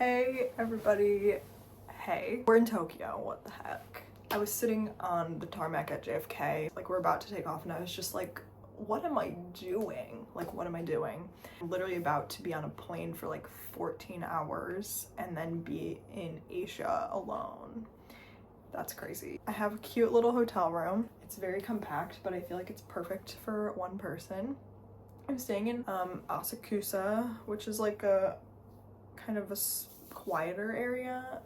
Hey everybody, hey. We're in Tokyo, what the heck. I was sitting on the tarmac at JFK, like we're about to take off, and I was just like, what am I doing? Like, what am I doing? I'm literally about to be on a plane for like 14 hours and then be in Asia alone. That's crazy. I have a cute little hotel room. It's very compact, but I feel like it's perfect for one person. I'm staying in Asakusa, which is like a kind of a quieter area,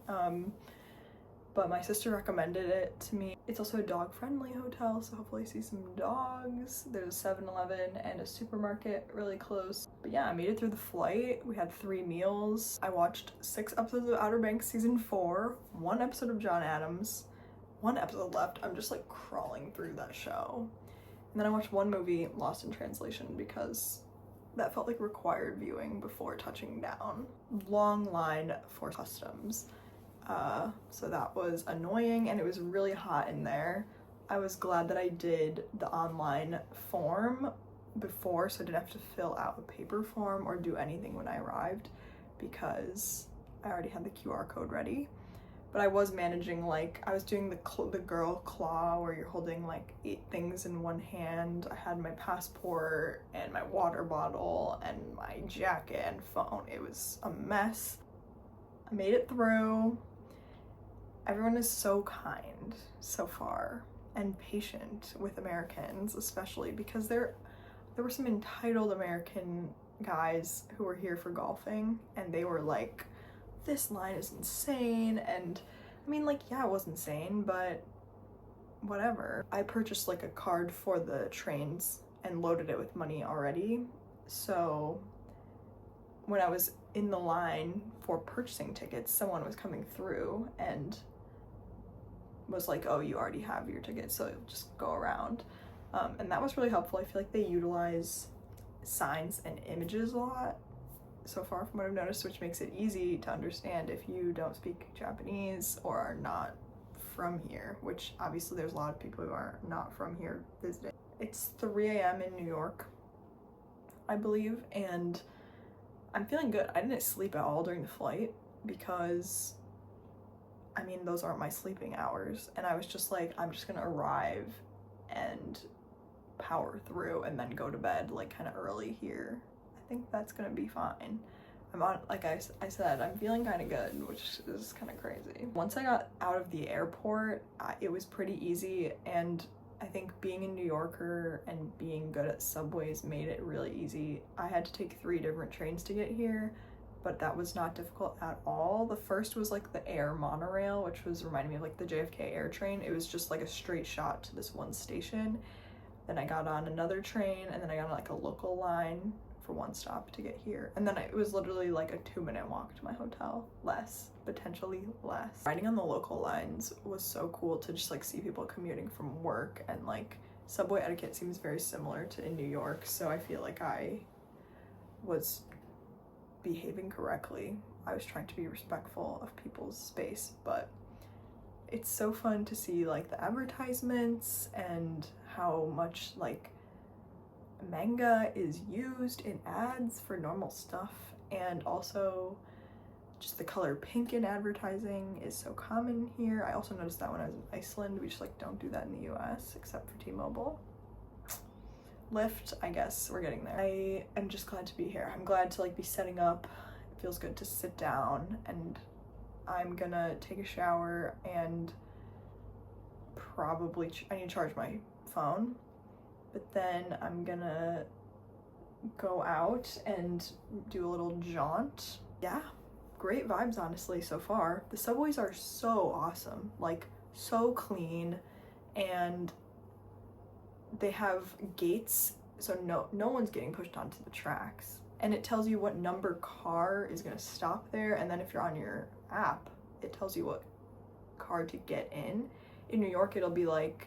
but my sister recommended it to me. It's also a dog-friendly hotel, so hopefully I see some dogs. There's a 7-Eleven and a supermarket really close. But yeah, I made it through the flight. We had 3 meals. I watched 6 episodes of Outer Banks season 4, 1 episode of John Adams, 1 episode left. I'm just like crawling through that show. And then I watched 1 movie, Lost in Translation, because that felt like required viewing before touching down. Long line for customs. So that was annoying, and it was really hot in there. I was glad that I did the online form before, so I didn't have to fill out a paper form or do anything when I arrived, because I already had the QR code ready. But I was managing, like, I was doing the girl claw where you're holding like 8 things in one hand. I had my passport and my water bottle and my jacket and phone. It was a mess. I made it through. Everyone is so kind so far and patient with Americans, especially because there were some entitled American guys who were here for golfing, and they were like, this line is insane. And I mean, like, yeah, it was insane, but whatever. I purchased like a card for the trains and loaded it with money already, so when I was in the line for purchasing tickets, someone was coming through and was like, oh, you already have your ticket, so just go around. And that was really helpful. I feel like they utilize signs and images a lot so far from what I've noticed, which makes it easy to understand if you don't speak Japanese or are not from here, which obviously there's a lot of people who are not from here visiting. It's 3 a.m. in New York, I believe, and I'm feeling good. I didn't sleep at all during the flight because, I mean, those aren't my sleeping hours, and I was just like, I'm just gonna arrive and power through and then go to bed like kind of early here. I think that's gonna be fine. I'm on, like I said, I'm feeling kind of good, which is kind of crazy. Once I got out of the airport, it was pretty easy, and I think being a New Yorker and being good at subways made it really easy. I had to take 3 different trains to get here, but that was not difficult at all. The first was like the air monorail, which was reminding me of like the JFK air train. It was just like a straight shot to this one station. Then I got on another train, and then I got on like a local line for 1 stop to get here, and then it was literally like a 2-minute walk to my hotel. Potentially less. Riding on the local lines was so cool to just like see people commuting from work, and like subway etiquette seems very similar to in New York, so I feel like I was behaving correctly. I was trying to be respectful of people's space, but it's so fun to see like the advertisements and how much like manga is used in ads for normal stuff, and also just the color pink in advertising is so common here. I also noticed that when I was in Iceland. We just like don't do that in the US except for T-Mobile. Lyft, I guess we're getting there. I am just glad to be here. I'm glad to like be setting up. It feels good to sit down, and I'm gonna take a shower and probably I need to charge my phone. But then I'm gonna go out and do a little jaunt. Yeah, great vibes honestly so far. The subways are so awesome, like so clean, and they have gates, so no one's getting pushed onto the tracks. And it tells you what number car is gonna stop there, and then if you're on your app, it tells you what car to get in. In New York, it'll be like,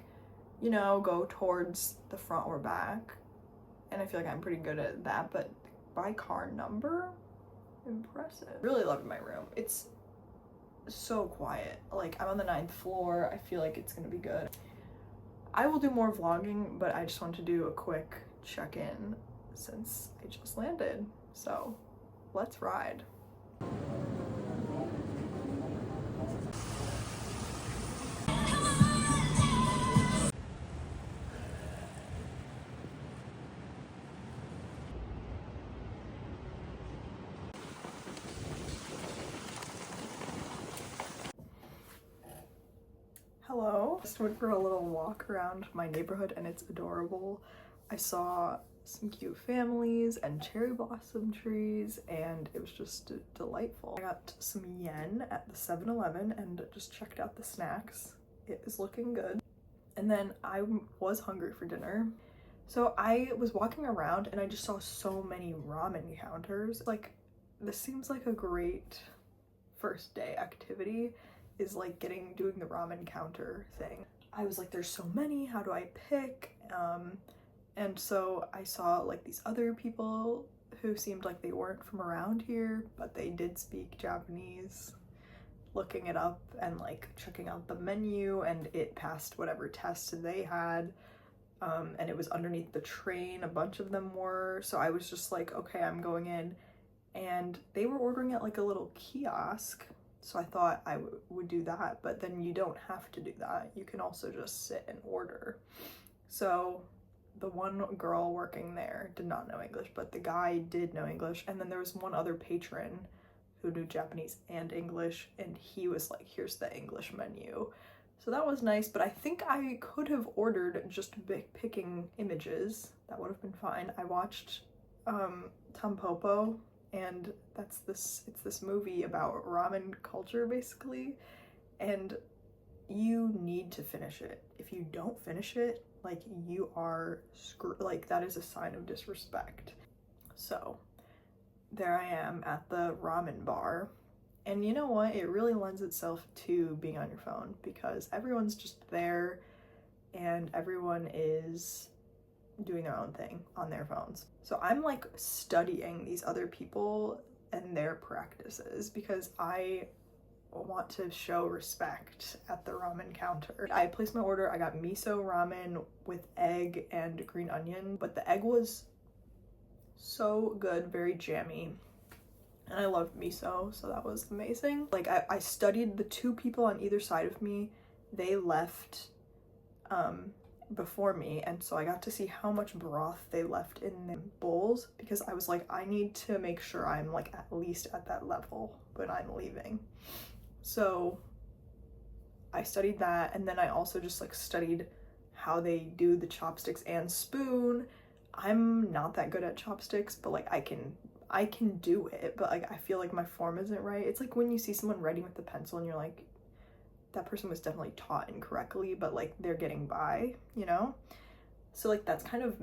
you know, go towards the front or back, and I feel like I'm pretty good at that, but by car number, impressive. Really loving my room. It's so quiet. Like, I'm on the 9th floor. I feel like it's gonna be good. I will do more vlogging, but I just wanted to do a quick check-in since I just landed, so let's ride. now. Just went for a little walk around my neighborhood and it's adorable. I saw some cute families and cherry blossom trees and it was just delightful. I got some yen at the 7-Eleven and just checked out the snacks. It is looking good. And then I was hungry for dinner. So I was walking around and I just saw so many ramen counters. Like, this seems like a great first day activity, is like doing the ramen counter thing. I was like, there's so many, how do I pick? And so I saw like these other people who seemed like they weren't from around here, but they did speak Japanese, looking it up and like checking out the menu, and it passed whatever test they had. And it was underneath the train, a bunch of them were. So I was just like, okay, I'm going in. And they were ordering at like a little kiosk. So I thought I would do that, but then you don't have to do that. You can also just sit and order. So the one girl working there did not know English, but the guy did know English. And then there was one other patron who knew Japanese and English, and he was like, here's the English menu. So that was nice, but I think I could have ordered just picking images. That would have been fine. I watched Tampopo, and it's this movie about ramen culture basically, and you need to finish it. If you don't finish it, like, you are screwed. Like, that is a sign of disrespect. So there I am at the ramen bar. And you know what? It really lends itself to being on your phone because everyone's just there and everyone is doing their own thing on their phones. So I'm like studying these other people and their practices because I want to show respect at the ramen counter. I placed my order. I got miso ramen with egg and green onion, but the egg was so good, very jammy. And I love miso, so that was amazing. Like, I studied the two people on either side of me. They left before me, and so I got to see how much broth they left in the bowls because I was like, I need to make sure I'm like at least at that level when I'm leaving. So I studied that, and then I also just like studied how they do the chopsticks and spoon. I'm not that good at chopsticks, but like I can do it, but like I feel like my form isn't right. It's like when you see someone writing with a pencil and you're like, that person was definitely taught incorrectly, but like they're getting by, you know? So like that's kind of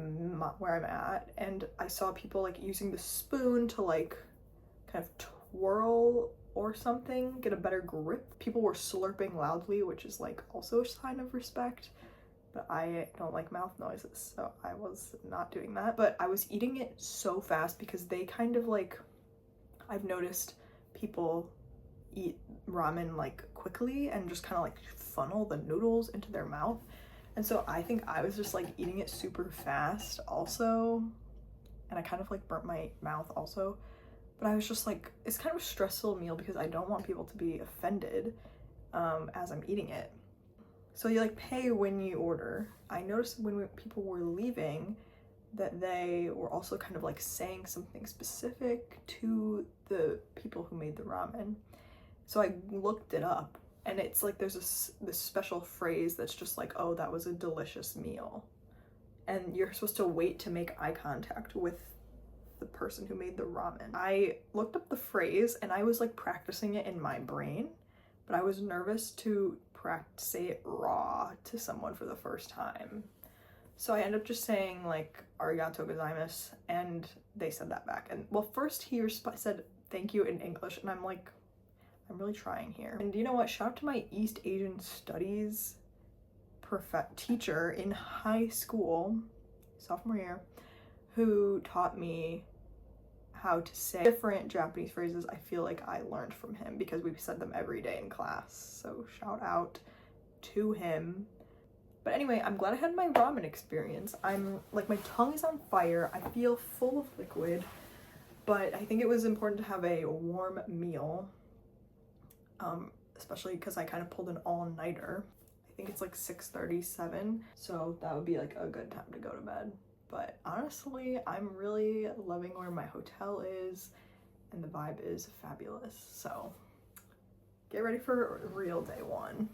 where I'm at. And I saw people like using the spoon to like kind of twirl or something, get a better grip. People were slurping loudly, which is like also a sign of respect. But I don't like mouth noises, so I was not doing that. But I was eating it so fast because they kind of like, I've noticed people eat ramen like quickly and just kind of like funnel the noodles into their mouth. And so I think I was just like eating it super fast also. And I kind of like burnt my mouth also. But I was just like, it's kind of a stressful meal because I don't want people to be offended as I'm eating it. So you like pay when you order. I noticed when people were leaving that they were also kind of like saying something specific to the people who made the ramen. So I looked it up, and it's like there's this special phrase that's just like, oh, that was a delicious meal. And you're supposed to wait to make eye contact with the person who made the ramen. I looked up the phrase and I was like practicing it in my brain, but I was nervous to say it raw to someone for the first time. So I ended up just saying like arigato gozaimasu, and they said that back. And well, first he said thank you in English, and I'm like, I'm really trying here. And you know what? Shout out to my East Asian Studies teacher in high school, sophomore year, who taught me how to say different Japanese phrases. I feel like I learned from him because we said them every day in class. So shout out to him. But anyway, I'm glad I had my ramen experience. I'm like, my tongue is on fire. I feel full of liquid, but I think it was important to have a warm meal, especially because I kind of pulled an all-nighter. I think it's like 6:37, so that would be like a good time to go to bed. But honestly, I'm really loving where my hotel is, and the vibe is fabulous. So get ready for real day one.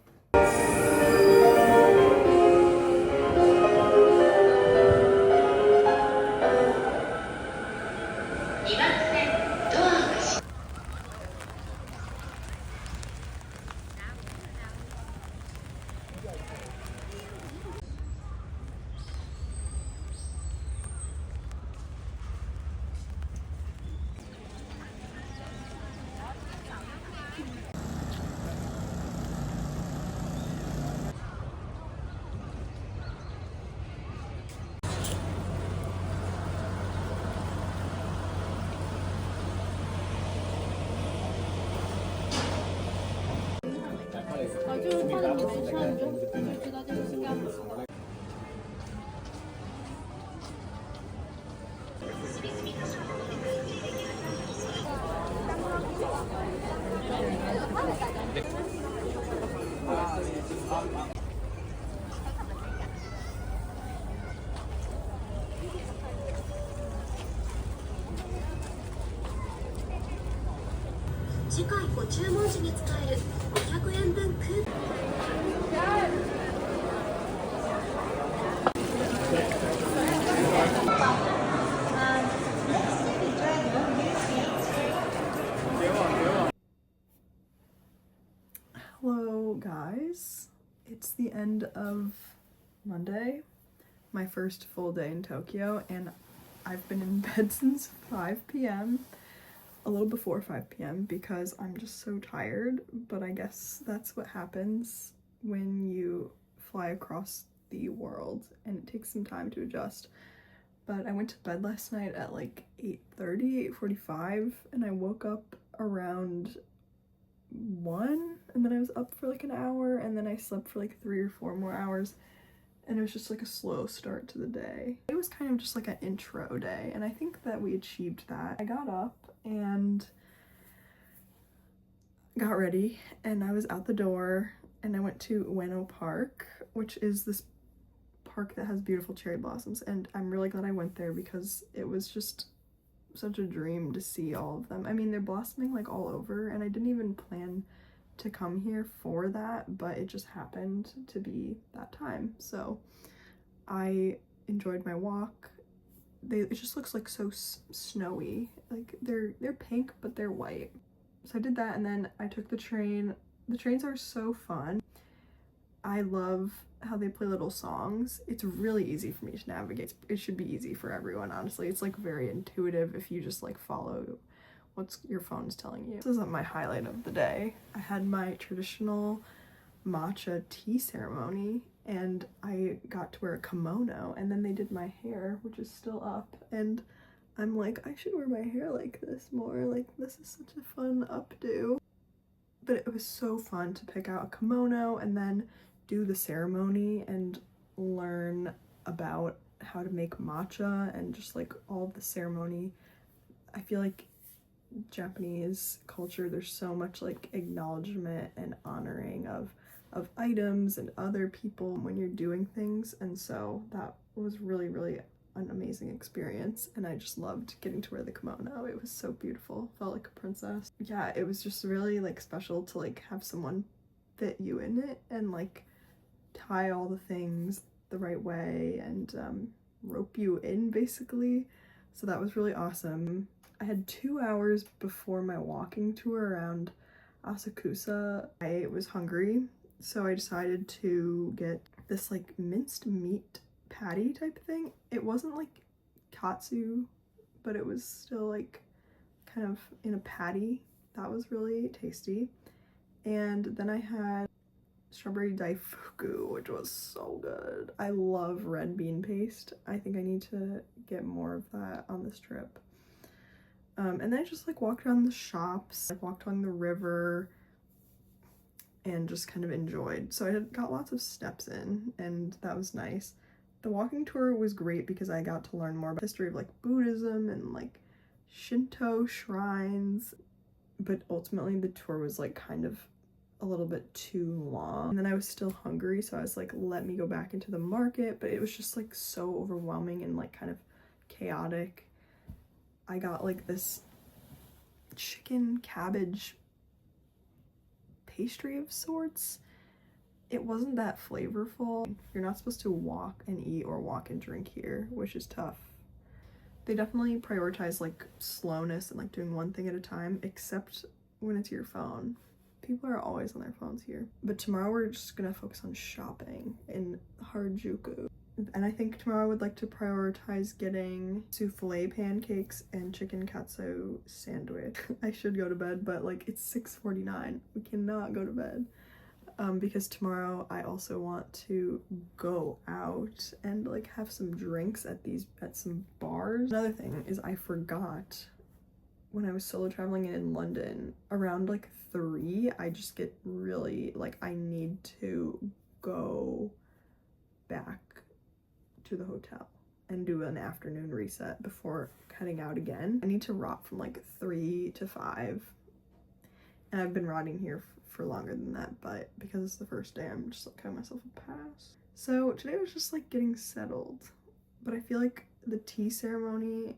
次回ご注文時に使える500円分クーポン。Hello guys, it's the end of Monday, my first full day in Tokyo, and I've been in bed since 5 p.m. a little before 5 p.m. because I'm just so tired, but I guess that's what happens when you fly across the world and it takes some time to adjust. But I went to bed last night at like 8:30, 8:45, and I woke up around 1, and then I was up for like an hour, and then I slept for like 3 or 4 more hours, and it was just like a slow start to the day. It was kind of just like an intro day, and I think that we achieved that. I got up and got ready, and I was out the door, and I went to Ueno Park, which is this park that has beautiful cherry blossoms, and I'm really glad I went there because it was just such a dream to see all of them. I mean, they're blossoming like all over, and I didn't even plan to come here for that, but it just happened to be that time. So I enjoyed my walk. It just looks like so snowy. Like they're pink, but they're white. So I did that, and then I took the train. The trains are so fun. I love how they play little songs. It's really easy for me to navigate. It should be easy for everyone, honestly. It's like very intuitive if you just like follow what your phone's telling you. This isn't my highlight of the day. I had my traditional matcha tea ceremony, and I got to wear a kimono, and then they did my hair, which is still up, and I'm like, I should wear my hair like this more. Like, this is such a fun updo. But it was so fun to pick out a kimono and then do the ceremony and learn about how to make matcha and just like all of the ceremony. I feel like Japanese culture, there's so much like acknowledgement and honoring of items and other people when you're doing things, and so that was really an amazing experience, and I just loved getting to wear the kimono. It was so beautiful, felt like a princess. Yeah, it was just really like special to like have someone fit you in it and like tie all the things the right way and rope you in basically. So that was really awesome. I had 2 hours before my walking tour around Asakusa. I was hungry, so I decided to get this like minced meat patty type thing. It wasn't like katsu, but it was still like kind of in a patty. That was really tasty. And then I had strawberry daifuku, which was so good. I love red bean paste. I think I need to get more of that on this trip. And then I just like walked around the shops, like walked along the river, and just kind of enjoyed. So I got lots of steps in, and that was nice. The walking tour was great because I got to learn more about the history of like Buddhism and like Shinto shrines, but ultimately the tour was like kind of a little bit too long. And then I was still hungry, so I was like, let me go back into the market, but it was just like so overwhelming and like kind of chaotic. I got like this chicken cabbage pastry of sorts, it wasn't that flavorful. You're not supposed to walk and eat or walk and drink here, which is tough. They definitely prioritize like slowness and like doing one thing at a time, except when it's your phone. People are always on their phones here. But tomorrow we're just gonna focus on shopping in Harajuku. And I think tomorrow I would like to prioritize getting souffle pancakes and chicken katsu sandwich. I should go to bed, but like it's 6:49. We cannot go to bed. Because tomorrow I also want to go out and like have some drinks at some bars. Another thing is I forgot when I was solo traveling in London around like 3, I just get really like I need to go back to the hotel and do an afternoon reset before heading out again. I need to rot from like 3 to 5, and I've been rotting here for longer than that, but because it's the first day, I'm just like cutting myself a pass. So today was just like getting settled, but I feel like the tea ceremony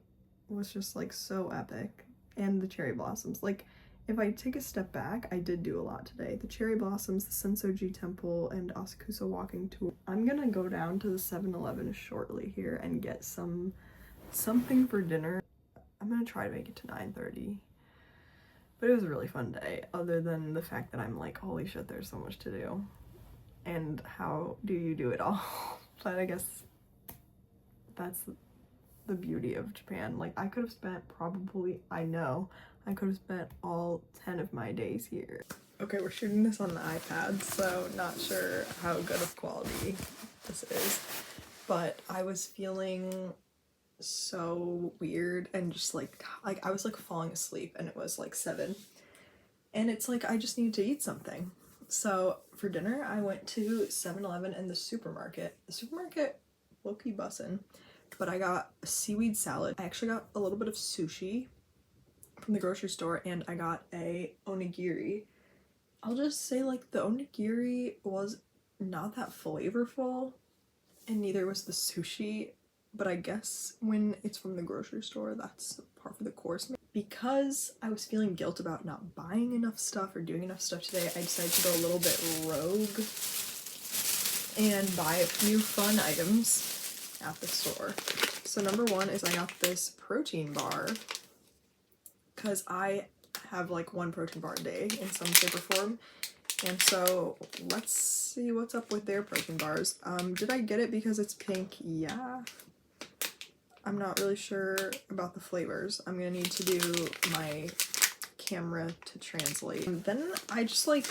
was just like so epic, and the cherry blossoms. Like if I take a step back, I did do a lot today. The cherry blossoms, the Sensō-ji temple, and asakusa walking tour. I'm gonna go down to the 7-Eleven shortly here and get something for dinner. I'm gonna try to make it to 9:30. But it was a really fun day, other than the fact that I'm like, holy shit, there's so much to do. And how do you do it all? But I guess that's the beauty of Japan. Like, I could have spent probably, I know, I could have spent all 10 of my days here. Okay, we're shooting this on the iPad, so not sure how good of quality this is. But I was feeling so weird and just like I was like falling asleep, and it was like 7, and it's like I just needed to eat something. So for dinner I went to 7-Eleven and the supermarket low-key bussin', but I got a seaweed salad. I actually got a little bit of sushi from the grocery store, and I got a onigiri. I'll just say like the onigiri was not that flavorful, and neither was the sushi. But I guess when it's from the grocery store, that's par for the course. Because I was feeling guilt about not buying enough stuff or doing enough stuff today, I decided to go a little bit rogue and buy a few fun items at the store. So number one is I got this protein bar, because I have like 1 protein bar a day in some shape or form. And so let's see what's up with their protein bars. Did I get it because it's pink? Yeah. I'm not really sure about the flavors. I'm gonna need to do my camera to translate. And then I just like,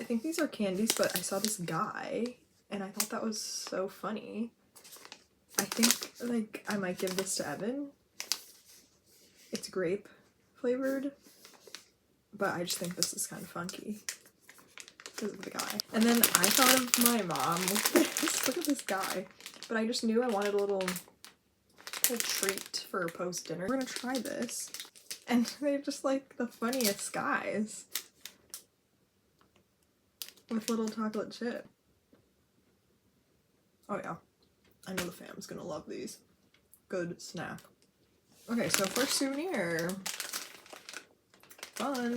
I think these are candies, but I saw this guy and I thought that was so funny. I think like I might give this to Evan. It's grape flavored, but I just think this is kind of funky because of the guy. And then I thought of my mom with this. Look at this guy. But I just knew I wanted a little treat for post-dinner. We're gonna try this, and they're just like the funniest guys with little chocolate chip. Oh yeah, I know the fam's gonna love these. Good snack. Okay, so first souvenir. Fun.